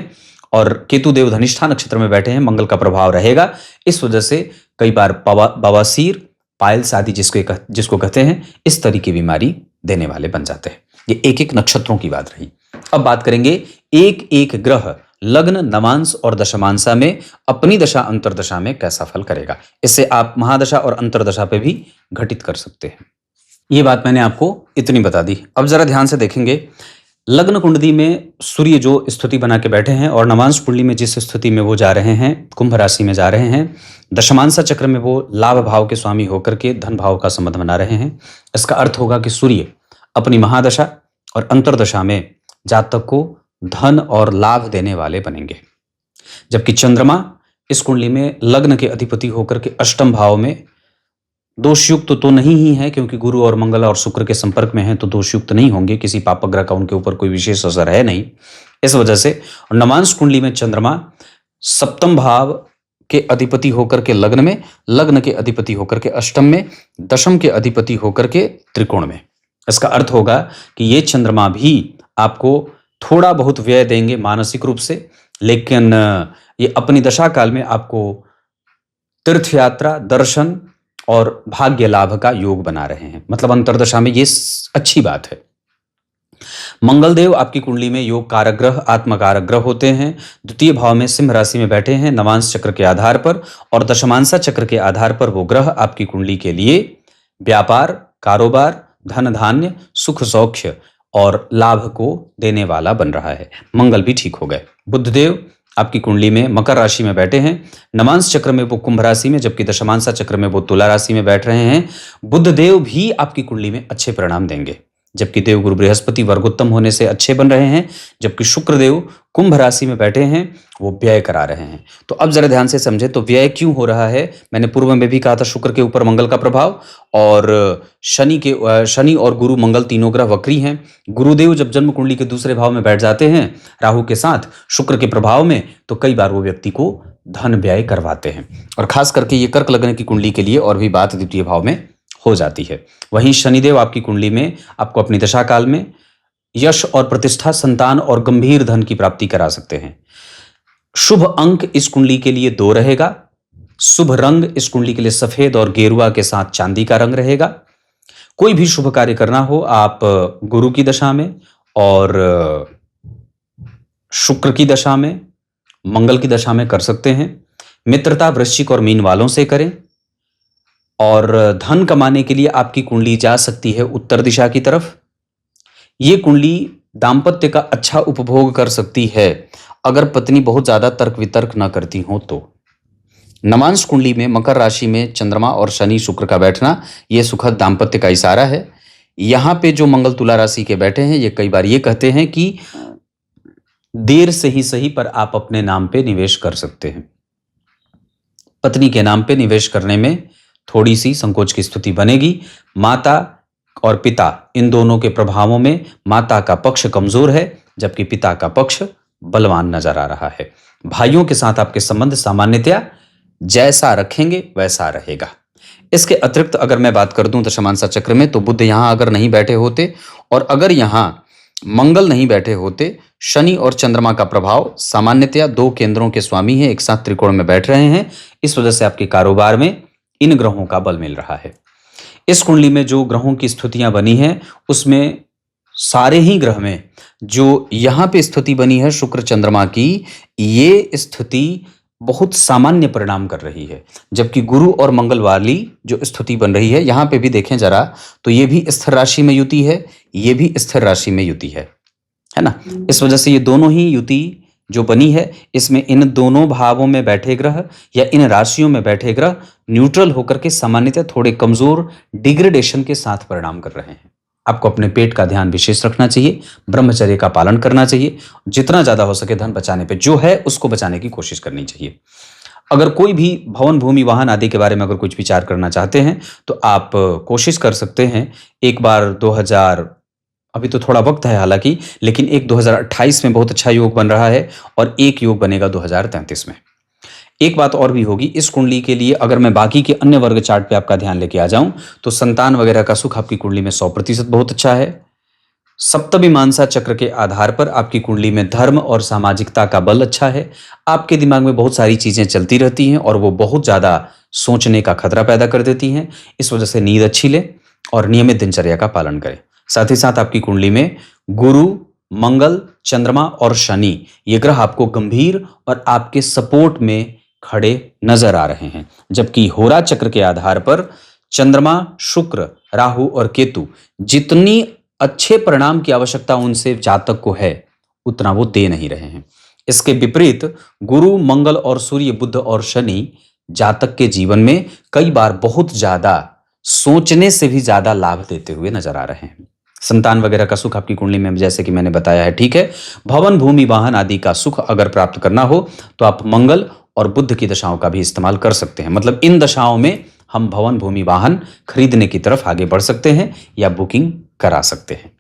और केतुदेव धनिष्ठा नक्षत्र में बैठे हैं, मंगल का प्रभाव रहेगा। इस वजह से कई बार बवासीर, पाइल्स आदि जिसको कहते हैं, इस तरह की बीमारी देने वाले बन जाते हैं। ये एक एक नक्षत्रों की बात रही। अब बात करेंगे एक एक ग्रह लग्न, नवांश और दशमांशा में अपनी दशा अंतरदशा में कैसा फल करेगा। इससे आप महादशा और अंतरदशा पे भी घटित कर सकते हैं। ये बात मैंने आपको इतनी बता दी। अब जरा ध्यान से देखेंगे, लग्न कुंडली में सूर्य जो स्थिति बना के बैठे हैं और नवांश कुंडली में जिस स्थिति में वो जा रहे हैं, कुंभ राशि में जा रहे हैं, दशमांशा चक्र में वो लाभ भाव के स्वामी होकर के धन भाव का संबंध बना रहे हैं। इसका अर्थ होगा कि सूर्य अपनी महादशा और अंतरदशा में जातक को धन और लाभ देने वाले बनेंगे। जबकि चंद्रमा इस कुंडली में लग्न के अधिपति होकर के अष्टम भाव में दोषयुक्त तो नहीं ही है, क्योंकि गुरु और मंगल और शुक्र के संपर्क में हैं, तो दोषयुक्त नहीं होंगे, किसी पापक ग्रह का उनके ऊपर कोई विशेष असर है नहीं। इस वजह से और नवांश कुंडली में चंद्रमा सप्तम भाव के अधिपति होकर के लग्न में, लग्न के अधिपति होकर के अष्टम में, दशम के अधिपति होकर के त्रिकोण में। इसका अर्थ होगा कि ये चंद्रमा भी आपको थोड़ा बहुत व्यय देंगे मानसिक रूप से, लेकिन ये अपनी दशा काल में आपको तीर्थ यात्रा, दर्शन और भाग्य लाभ का योग बना रहे हैं। मतलब अंतरदशा में ये अच्छी बात है। मंगल देव आपकी कुंडली में योग कारक ग्रह, आत्म कारक ग्रह होते हैं। द्वितीय भाव में सिंह राशि में बैठे हैं नवांश चक्र के आधार पर, और दशमांशा चक्र के आधार पर वो ग्रह आपकी कुंडली के लिए व्यापार, कारोबार, धन धान्य, सुख सौख्य और लाभ को देने वाला बन रहा है। मंगल भी ठीक हो गए। बुध देव आपकी कुंडली में मकर राशि में बैठे हैं, नवांश चक्र में वो कुंभ राशि में, जबकि दशमांशा चक्र में वो तुला राशि में बैठ रहे हैं। बुध देव भी आपकी कुंडली में अच्छे परिणाम देंगे, जबकि देव गुरु बृहस्पति वर्गोत्तम होने से अच्छे बन रहे हैं। जबकि शुक्र देव कुंभ राशि में बैठे हैं, वो व्यय करा रहे हैं। तो अब जरा ध्यान से समझे, तो व्यय क्यों हो रहा है। मैंने पूर्व में भी कहा था शुक्र के ऊपर मंगल का प्रभाव, और शनि और गुरु मंगल तीनों ग्रह वक्री हैं। गुरुदेव जब जन्म कुंडली के दूसरे भाव में बैठ जाते हैं राहु के साथ शुक्र के प्रभाव में, तो कई बार वो व्यक्ति को धन व्यय करवाते हैं। और खास करके ये कर्क लग्न की कुंडली के लिए और भी बात द्वितीय भाव में हो जाती है। वहीं शनिदेव आपकी कुंडली में आपको अपनी दशा काल में यश और प्रतिष्ठा, संतान और गंभीर धन की प्राप्ति करा सकते हैं। शुभ अंक इस कुंडली के लिए 2 रहेगा। शुभ रंग इस कुंडली के लिए सफेद और गेरुआ के साथ चांदी का रंग रहेगा। कोई भी शुभ कार्य करना हो आप गुरु की दशा में और शुक्र की दशा में, मंगल की दशा में कर सकते हैं। मित्रता वृश्चिक और मीन वालों से करें। और धन कमाने के लिए आपकी कुंडली जा सकती है उत्तर दिशा की तरफ। ये कुंडली दाम्पत्य का अच्छा उपभोग कर सकती है अगर पत्नी बहुत ज्यादा तर्क वितर्क न करती हो तो। नवांश कुंडली में मकर राशि में चंद्रमा और शनि शुक्र का बैठना यह सुखद दाम्पत्य का इशारा है। यहाँ पे जो मंगल तुला राशि के बैठे हैं, ये कई बार ये कहते हैं कि देर से ही सही पर आप अपने नाम पे निवेश कर सकते हैं। पत्नी के नाम पे निवेश करने में थोड़ी सी संकोच की स्थिति बनेगी। माता और पिता इन दोनों के प्रभावों में माता का पक्ष कमजोर है, जबकि पिता का पक्ष बलवान नजर आ रहा है। भाइयों के साथ आपके संबंध सामान्यतया जैसा रखेंगे वैसा रहेगा। इसके अतिरिक्त अगर मैं बात कर दूं दशमांशा चक्र में, तो बुध यहां अगर नहीं बैठे होते और अगर यहां मंगल नहीं बैठे होते, शनि और चंद्रमा का प्रभाव सामान्यतया 2 केंद्रों के स्वामी है, एक साथ त्रिकोण में बैठ रहे हैं। इस वजह से आपके कारोबार में इन ग्रहों का बल मिल रहा है। इस कुंडली में जो ग्रहों की स्थितियां बनी हैं, उसमें सारे ही ग्रह में जो यहां पे स्थिति बनी है शुक्र चंद्रमा की, ये स्थिति बहुत सामान्य परिणाम कर रही है। जबकि गुरु और मंगल वाली जो स्थिति बन रही है, यहां पे भी देखें जरा, तो ये भी स्थिर राशि में युति है, ये भी स्थिर राशि में युति है ना। इस वजह से ये दोनों ही युति जो बनी है, इसमें इन दोनों भावों में बैठे ग्रह या इन राशियों में बैठे ग्रह न्यूट्रल होकर के सामान्यतः थोड़े कमजोर डिग्रेडेशन के साथ परिणाम कर रहे हैं। आपको अपने पेट का ध्यान विशेष रखना चाहिए, ब्रह्मचर्य का पालन करना चाहिए, जितना ज्यादा हो सके धन बचाने पे जो है उसको बचाने की कोशिश करनी चाहिए। अगर कोई भी भवन भूमि वाहन आदि के बारे में अगर कुछ विचार करना चाहते हैं तो आप कोशिश कर सकते हैं एक बार 2000, अभी तो थोड़ा वक्त है हालांकि, लेकिन एक 2028 में बहुत अच्छा योग बन रहा है और एक योग बनेगा 2033 में। एक बात और भी होगी इस कुंडली के लिए, अगर मैं बाकी के अन्य वर्ग चार्ट पे आपका ध्यान लेके आ जाऊं तो संतान वगैरह का सुख आपकी कुंडली में 100% बहुत अच्छा है। सप्तमीमांसा चक्र के आधार पर आपकी कुंडली में धर्म और सामाजिकता का बल अच्छा है। आपके दिमाग में बहुत सारी चीजें चलती रहती हैं और वो बहुत ज्यादा सोचने का खतरा पैदा कर देती हैं। इस वजह से नींद अच्छी लें और नियमित दिनचर्या का पालन करें। साथ ही साथ आपकी कुंडली में गुरु, मंगल, चंद्रमा और शनि ये ग्रह आपको गंभीर और आपके सपोर्ट में खड़े नजर आ रहे हैं, जबकि होरा चक्र के आधार पर चंद्रमा, शुक्र, राहु और केतु जितनी अच्छे परिणाम की आवश्यकता उनसे जातक को है उतना वो दे नहीं रहे हैं। इसके विपरीत गुरु, मंगल और सूर्य, बुध और शनि जातक के जीवन में कई बार बहुत ज्यादा सोचने से भी ज्यादा लाभ देते हुए नजर आ रहे हैं। संतान वगैरह का सुख आपकी कुंडली में जैसे कि मैंने बताया है ठीक है। भवन भूमि वाहन आदि का सुख अगर प्राप्त करना हो तो आप मंगल और बुध की दशाओं का भी इस्तेमाल कर सकते हैं। मतलब इन दशाओं में हम भवन भूमि वाहन खरीदने की तरफ आगे बढ़ सकते हैं या बुकिंग करा सकते हैं।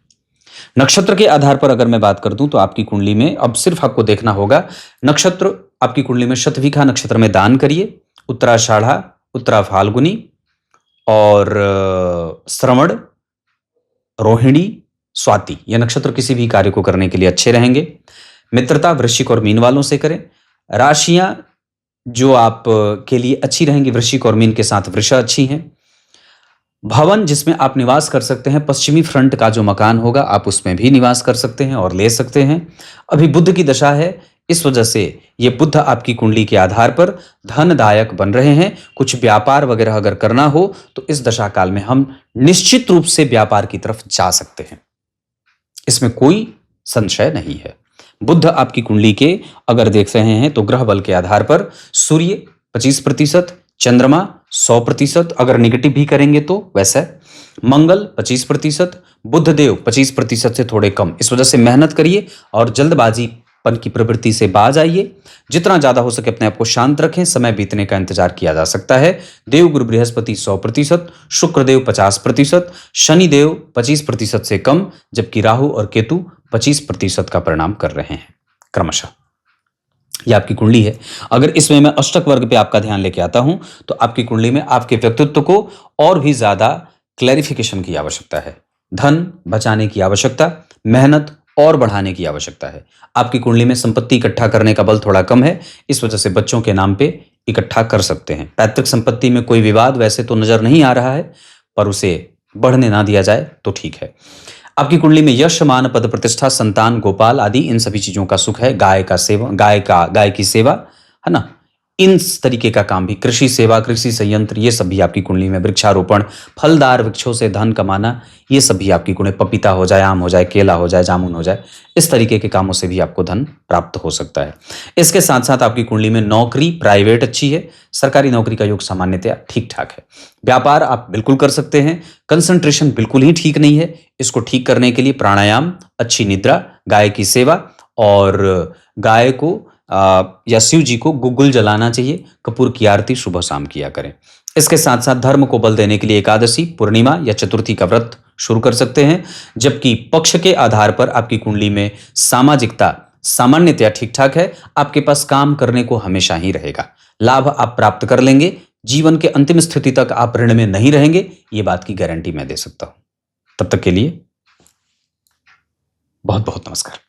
नक्षत्र के आधार पर अगर मैं बात कर दूं तो आपकी कुंडली में अब सिर्फ आपको देखना होगा नक्षत्र, आपकी कुंडली में शतभिखा नक्षत्र में दान करिए, उत्तराषाढ़ा, उत्तरा फाल्गुनी और श्रवण, रोहिणी, स्वाति ये नक्षत्र किसी भी कार्य को करने के लिए अच्छे रहेंगे। मित्रता वृश्चिक और मीन वालों से करें। राशियां जो आप के लिए अच्छी रहेंगी वृश्चिक और मीन के साथ वृषा अच्छी हैं। भवन जिसमें आप निवास कर सकते हैं, पश्चिमी फ्रंट का जो मकान होगा आप उसमें भी निवास कर सकते हैं और ले सकते हैं। अभी बुध की दशा है, इस वजह से ये बुध आपकी कुंडली के आधार पर धनदायक बन रहे हैं। कुछ व्यापार वगैरह अगर करना हो तो इस दशा काल में हम निश्चित रूप से व्यापार की तरफ जा सकते हैं, इसमें कोई संशय नहीं है। बुध आपकी कुंडली के अगर देख रहे हैं तो ग्रह बल के आधार पर सूर्य 25%, चंद्रमा 100%, अगर निगेटिव भी करेंगे तो वैसे मंगल 25%, बुध देव 25% से थोड़े कम। इस वजह से मेहनत करिए और जल्दबाजीपन की प्रवृत्ति से बाज आइए। जितना ज्यादा हो सके अपने आप को शांत रखें, समय बीतने का इंतजार किया जा सकता है। देव गुरु बृहस्पति 100%, शुक्रदेव 50%, शनिदेव 25% से कम, जबकि राहु और केतु 25% का परिणाम कर रहे हैं क्रमशः। ये आपकी कुंडली है। अगर इसमें मैं अष्टक वर्ग पे आपका ध्यान लेके आता हूं तो आपकी कुंडली में आपके व्यक्तित्व को और भी ज्यादा क्लैरिफिकेशन की आवश्यकता है, धन बचाने की आवश्यकता, मेहनत और बढ़ाने की आवश्यकता है। आपकी कुंडली में संपत्ति इकट्ठा करने का बल थोड़ा कम है, इस वजह से बच्चों के नाम पे इकट्ठा कर सकते हैं। पैतृक संपत्ति में कोई विवाद वैसे तो नजर नहीं आ रहा है, पर उसे बढ़ने ना दिया जाए तो ठीक है। आपकी कुंडली में यश, मान, पद प्रतिष्ठा, संतान, गोपाल आदि इन सभी चीजों का सुख है। गाय की सेवा है ना, इन तरीके का काम भी, कृषि सेवा, कृषि संयंत्र ये सब भी आपकी कुंडली में, वृक्षारोपण, फलदार वृक्षों से धन कमाना ये सब भी आपकी कुंडली, पपीता हो जाए, आम हो जाए, केला हो जाए, जामुन हो जाए, इस तरीके के कामों से भी आपको धन प्राप्त हो सकता है। इसके साथ साथ आपकी कुंडली में नौकरी प्राइवेट अच्छी है, सरकारी नौकरी का योग सामान्यतया ठीक ठाक है। व्यापार आप बिल्कुल कर सकते हैं, कंसंट्रेशन बिल्कुल ही ठीक नहीं है, इसको ठीक करने के लिए प्राणायाम, अच्छी निद्रा, गाय की सेवा और गाय को या शिव जी को गुग्गुल जलाना चाहिए, कपूर की आरती सुबह शाम किया करें। इसके साथ साथ धर्म को बल देने के लिए एकादशी, पूर्णिमा या चतुर्थी का व्रत शुरू कर सकते हैं। जबकि पक्ष के आधार पर आपकी कुंडली में सामाजिकता सामान्यतया ठीक ठाक है, आपके पास काम करने को हमेशा ही रहेगा, लाभ आप प्राप्त कर लेंगे, जीवन के अंतिम स्थिति तक आप ऋण में नहीं रहेंगे, ये बात की गारंटी मैं दे सकता हूं। तब तक के लिए बहुत बहुत नमस्कार।